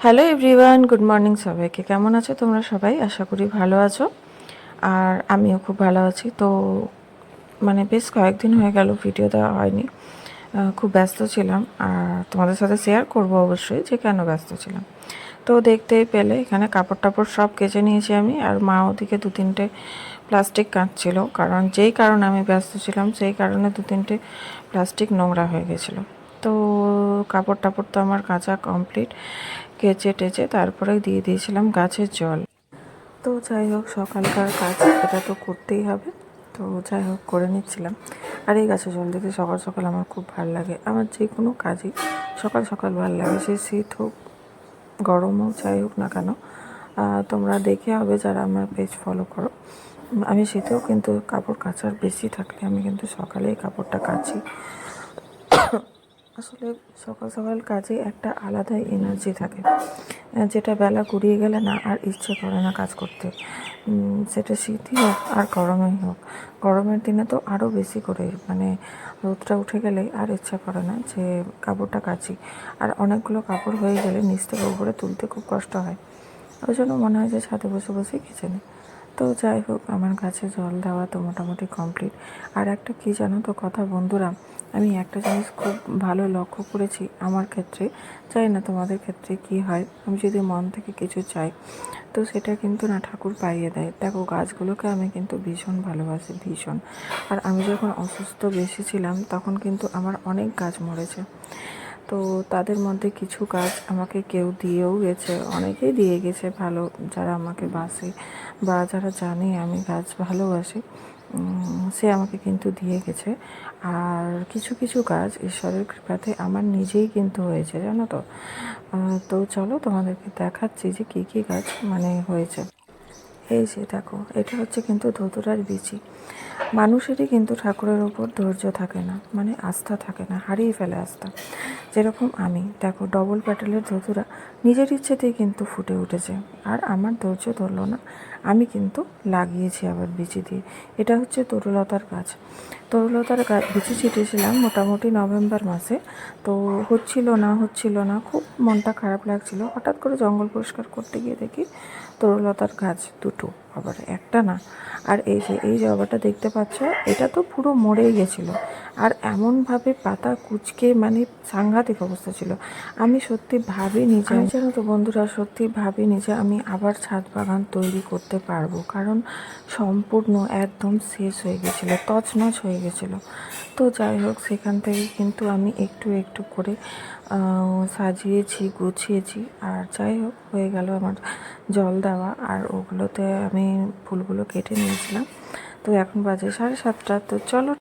Hello everyone, good morning সবাইকে। কেমন আছো তোমরা সবাই? আশা করি ভালো আছো। আর আমিও খুব ভালো আছি। তো বেশ কয়েকদিন হয়ে গেল ভিডিও দেওয়া হয়নি, খুব ব্যস্ত ছিলাম। আর তোমাদের সাথে শেয়ার করব অবশ্যই যে কেন ব্যস্ত ছিলাম। তো দেখতেই পেলে এখানে কাপড় টাপড় সব কেচে নিয়েছি আমি, আর মা ওদিকে 2-3টে প্লাস্টিক কাটছিল, কারণ যেই কারণে আমি ব্যস্ত ছিলাম সেই কারণে 2-3টে প্লাস্টিক নোংরা হয়ে গেছিলো। তো কাপড় টাপড় তো আমার কাচা কমপ্লিট, কেচে টেচে তারপরে দিয়ে দিয়েছিলাম গাছের জল। তো যাই হোক, সকালকার কাজ এটা তো করতেই হবে। তো যাই হোক করে নিচ্ছিলাম। আর এই গাছে জল দিতে সকাল সকাল আমার খুব ভালো লাগে। আমার যে কোনো কাজই সকাল সকাল ভালো লাগে, সে শীত হোক গরম হোক যাই হোক না কেন। তোমরা দেখে হবে যারা আমার পেজ ফলো করো, আমি শীতেও কিন্তু কাপড় কাচার বেশি থাকলে আমি কিন্তু সকালেই কাপড়টা কাচি। আসলে সকাল সকাল কাজে একটা আলাদাই এনার্জি থাকে, যেটা বেলা গড়িয়ে গেলে না আর ইচ্ছে করে না কাজ করতে। সেটা শীতই হোক আর গরমেই হোক। গরমের দিনে তো আরও বেশি করে, রোদটা উঠে গেলেই আর ইচ্ছা করে না যে কাপড়টা কাচি। আর অনেকগুলো কাপড় হয়ে গেলে নিচ থেকে উপরে তুলতে খুব কষ্ট হয়। ওই জন্য মনে হয় যে ছাদে বসে বসেই কেচে নিই। তো যাই হোক, আমার গাছে জল দেওয়া তো মোটামুটি কমপ্লিট। আর একটা কী জানো তো কথা বন্ধুরা, আমি একটা জিনিস খুব ভালো লক্ষ্য করেছি আমার ক্ষেত্রে, চাই না তোমাদের ক্ষেত্রে কি হয়। আমি যদি মন থেকে কিছু চাই তো সেটা কিন্তু না ঠাকুর পাইয়ে দেয়। দেখো, গাছগুলোকে আমি কিন্তু ভীষণ ভালোবাসি, ভীষণ। আর আমি যখন অসুস্থ বেশি ছিলাম তখন কিন্তু আমার অনেক গাছ মরেছে। তো তাদের মধ্যে কিছু গাছ আমাকে কেউ দিয়েও গেছে, অনেকেই দিয়ে গেছে ভালো, যারা আমাকে বাসে বা যারা জানে আমি গাছ ভালোবাসি, সে আমাকে কিন্তু দিয়ে গেছে। আর কিছু কিছু গাছ ঈশ্বরের কৃপাতে আমার নিজেই কিন্তু হয়েছে, জানো তো। তো চলো তোমাদেরকে দেখাচ্ছি যে কী কী গাছ হয়েছে। এই যে দেখো, এটা হচ্ছে কিন্তু ধতুরার বিচি। মানুষেরই কিন্তু ঠাকুরের ওপর ধৈর্য থাকে না, আস্থা থাকে না, হারিয়ে ফেলে আস্থা। যেরকম আমি দেখো, ডবল প্যাটেলের ধতুরা নিজের ইচ্ছেতেই কিন্তু ফুটে উঠেছে। আর আমার ধৈর্য ধরলো না, আমি কিন্তু লাগিয়েছি আবার বিচি দিয়ে। এটা হচ্ছে তরুলতার গাছ। তরুলতার গাছ বিচি ছিটিয়েছিলাম মোটামুটি নভেম্বর মাসে। তো হচ্ছিল না, খুব মনটা খারাপ লাগছিল। হঠাৎ করে জঙ্গল পরিষ্কার করতে গিয়ে দেখি তরুলতার গাছ দুটো, আবার একটা না। আর এই জবাটা দেখতে পাচ্ছ, এটা তো পুরো মরেই গেছিলো। আর এমনভাবে পাতা কুঁচকে সাংঘাতিক অবস্থা ছিল। আমি সত্যি ভাবিনি যে, আমি জানো তো বন্ধুরা, সত্যি ভাবিনি যে আমি আবার ছাদ বাগান তৈরি করতে পারবো। কারণ সম্পূর্ণ একদম শেষ হয়ে গেছিলো, তছনছ হয়ে গেছিলো। তো যাই হোক, সেখান থেকে কিন্তু আমি একটু একটু করে সাজিয়েছি, গুছিয়েছি। আর যাই হোক, হয়ে গেল আমার জল দেওয়া। আর ওগুলোতে আমি ফুলগুলো কেটে নিয়েছিলাম। তো এখন বাজে 7:30। তো চলো।